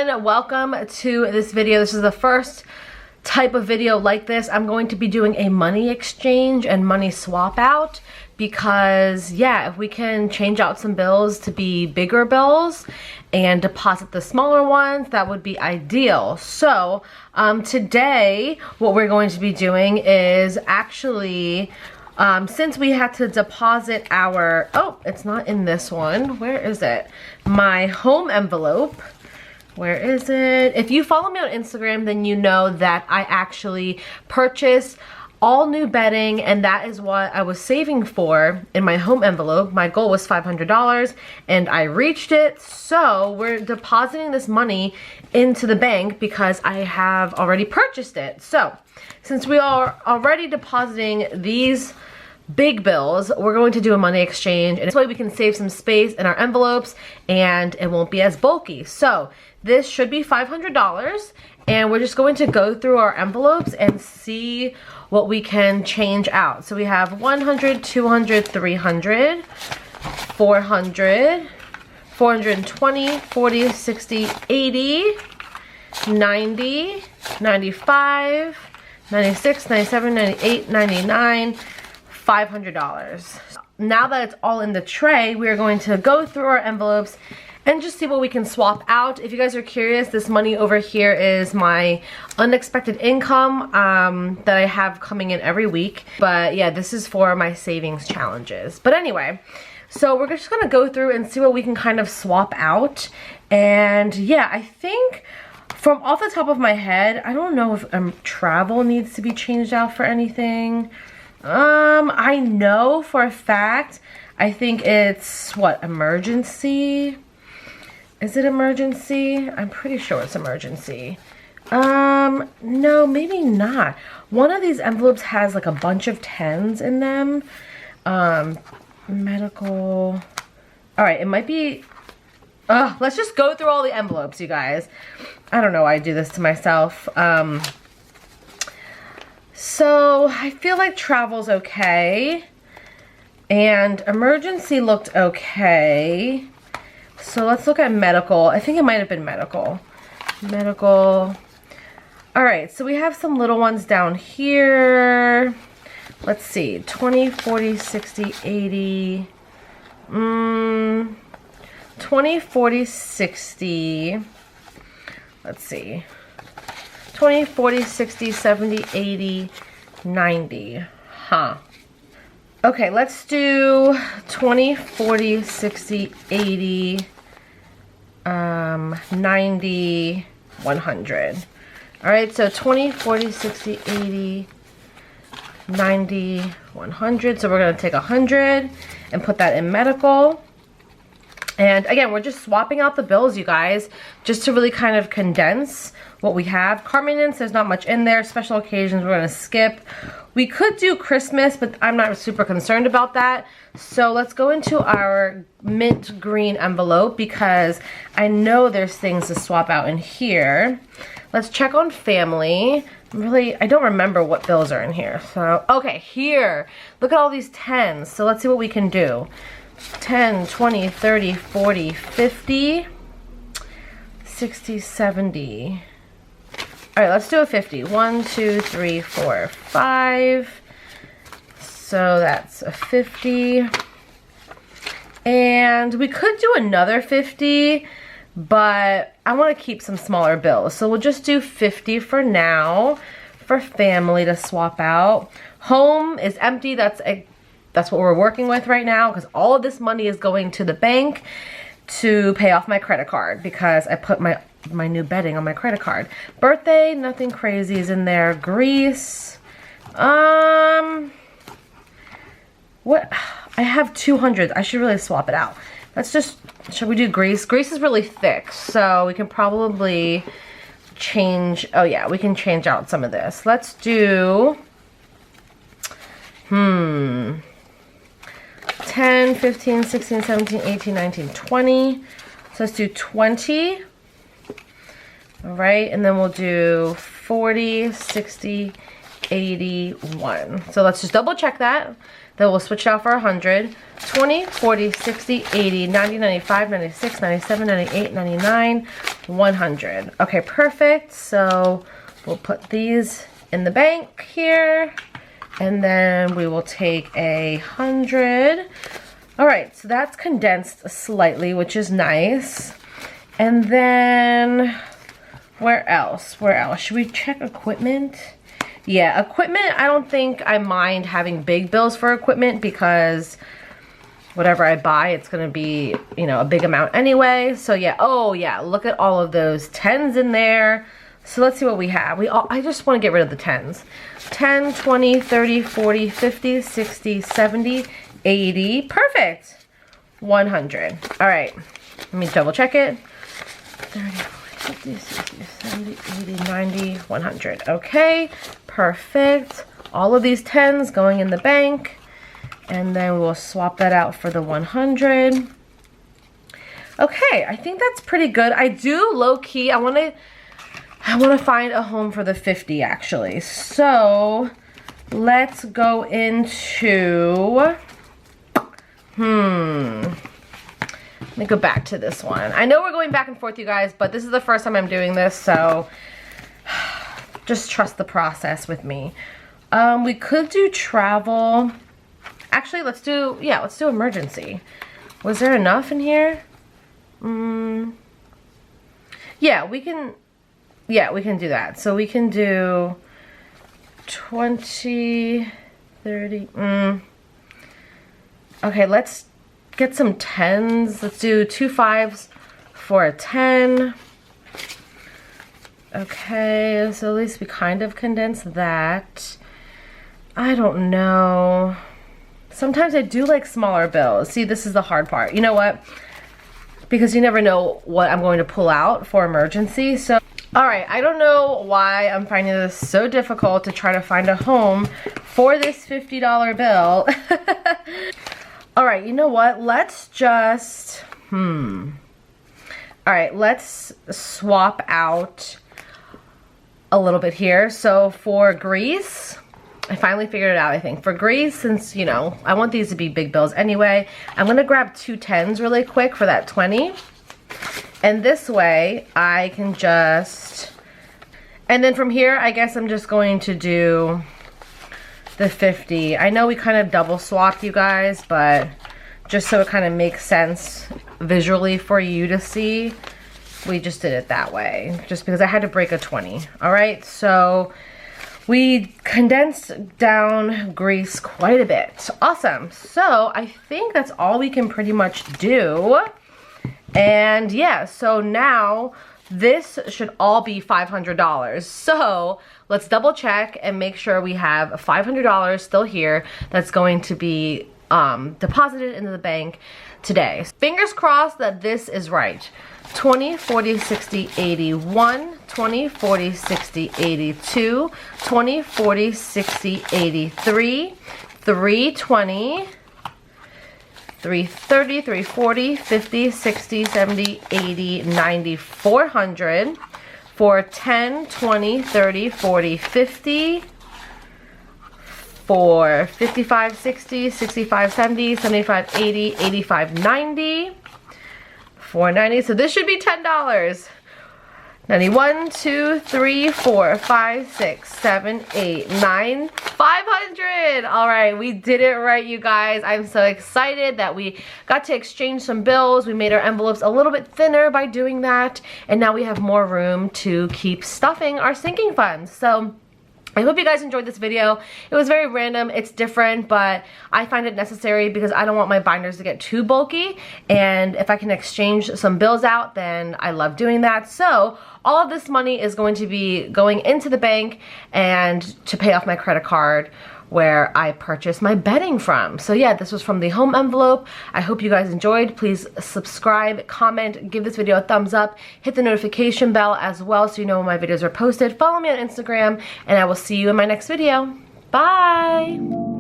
everyone, welcome to this video. This is the first type of video like this. I'm going to be doing a money exchange and money swap out because yeah, if we can change out some bills to be bigger bills and deposit the smaller ones, that would be ideal. So today what we're going to be doing is actually since we had to deposit our, oh, it's not in this one. Where is it? My home envelope. Where is it? If you follow me on Instagram, then you know that I actually purchased all new bedding, and that is what I was saving for in my home envelope. My goal was $500 and I reached it. So we're depositing this money into the bank because I have already purchased it. So since we are already depositing these big bills, we're going to do a money exchange, and this way we can save some space in our envelopes and it won't be as bulky. So this should be $500, and we're just going to go through our envelopes and see what we can change out. So we have 100, 200, 300, 400, 420, 40, 60, 80, 90, 95, 96, 97, 98, 99, $500. Now that it's all in the tray, we're going to go through our envelopes and just see what we can swap out. If you guys are curious, this money over here is my unexpected income that I have coming in every week. But yeah, this is for my savings challenges. But anyway, so we're just gonna go through and see what we can kind of swap out. And yeah, I think from off the top of my head, I don't know if travel needs to be changed out for anything. I know for a fact, I think it's, what, emergency? Is it emergency? I'm pretty sure it's emergency. No, maybe not. One of these envelopes has like a bunch of 10s in them. Medical. All right, it might be, let's just go through all the envelopes, you guys. I don't know why I do this to myself. So I feel like travel's okay, and emergency looked okay. So let's look at medical. I think it might have been medical. Medical. All right, so we have some little ones down here. Let's see, 20, 40, 60, 80. 20, 40, 60. Let's see. 20, 40, 60, 70, 80, 90. Huh. Okay, let's do 20, 40, 60, 80, 90, 100. All right, so 20, 40, 60, 80, 90, 100. So we're going to take 100 and put that in medical. And again, we're just swapping out the bills, you guys, just to really kind of condense what we have. Car maintenance, there's not much in there. Special occasions, we're gonna skip. We could do Christmas, but I'm not super concerned about that. So let's go into our mint green envelope because I know there's things to swap out in here. Let's check on family. I don't remember what bills are in here. So, okay, here. Look at all these 10s. So let's see what we can do. 10, 20, 30, 40, 50, 60, 70. All right, let's do a 50. 1, 2, 3, 4, 5. So that's a 50. And we could do another 50, but I want to keep some smaller bills. So we'll just do 50 for now for family to swap out. Home is empty. That's what we're working with right now because all of this money is going to the bank to pay off my credit card because I put my new bedding on my credit card. Birthday, nothing crazy is in there. Grease. What? I have 200. I should really swap it out. Let's just, should we do grease? Grease is really thick, so we can probably change, oh yeah, we can change out some of this. Let's do, 10, 15, 16, 17, 18, 19, 20. So let's do 20. All right, and then we'll do 40, 60, 81. So let's just double check that. Then we'll switch it out for 100. 20, 40, 60, 80, 90, 95, 96, 97, 98, 99, 100. Okay, perfect. So we'll put these in the bank here. And then we will take 100. All right, so that's condensed slightly, which is nice. And then where else? Where else? Should we check equipment? Yeah, equipment, I don't think I mind having big bills for equipment because whatever I buy, it's gonna be, you know, a big amount anyway. So yeah, oh yeah, look at all of those 10s in there. So let's see what we have. I just wanna get rid of the 10s. 10, 20, 30, 40, 50, 60, 70, 80, perfect. 100, all right, let me double check it. 30, 40, 50, 60, 70, 80, 90, 100. Okay, perfect. All of these 10s going in the bank. And then we'll swap that out for the 100. Okay, I think that's pretty good. I do low-key, I wanna find a home for the 50 actually. So let's go into, let me go back to this one. I know we're going back and forth, you guys, but this is the first time I'm doing this, so just trust the process with me. We could do travel. Actually, let's do emergency. Was there enough in here? Yeah, we can do that. So we can do 20, 30. Okay, let's get some 10s. Let's do 2 5s for a 10. Okay, so at least we kind of condense that. I don't know. Sometimes I do like smaller bills. See, this is the hard part. You know what? Because you never know what I'm going to pull out for emergency. So, all right, I don't know why I'm finding this so difficult to try to find a home for this $50 bill. All right, you know what? Let's just, all right, let's swap out a little bit here. So for Greece, I finally figured it out, I think. For Greece, since, you know, I want these to be big bills anyway, I'm gonna grab 2 10s really quick for that 20. And this way, I can just, and then from here, I guess I'm just going to do the 50. I know we kind of double swapped, you guys, but just so it kind of makes sense visually for you to see, we just did it that way, just because I had to break a 20. All right, so we condensed down Greece quite a bit. Awesome. So I think that's all we can pretty much do. And yeah, so now this should all be $500. So let's double check and make sure we have $500 still here that's going to be deposited into the bank today. Fingers crossed that this is right. 20, 40, 60, 81, 20, 40, 60, 82, 20, 40, 60, 83, 320, 330, 340, 50, 60, 70, 80, 90, 400, for 10, 20, 30, 40, 50, for 55, 60, 65, 70, 75, 80, 85, 90, 490. So this should be $10. 91, 2, 3, 4, 5, 6, 7, 8, 9, 500. All right, we did it right, you guys. I'm so excited that we got to exchange some bills. We made our envelopes a little bit thinner by doing that, and now we have more room to keep stuffing our sinking funds. So I hope you guys enjoyed this video. It was very random, it's different, but I find it necessary because I don't want my binders to get too bulky, and if I can exchange some bills out, then I love doing that. So all of this money is going to be going into the bank and to pay off my credit card where I purchased my bedding from. So yeah, this was from the home envelope. I hope you guys enjoyed. Please subscribe, comment, give this video a thumbs up, hit the notification bell as well so you know when my videos are posted. Follow me on Instagram, and I will see you in my next video. Bye!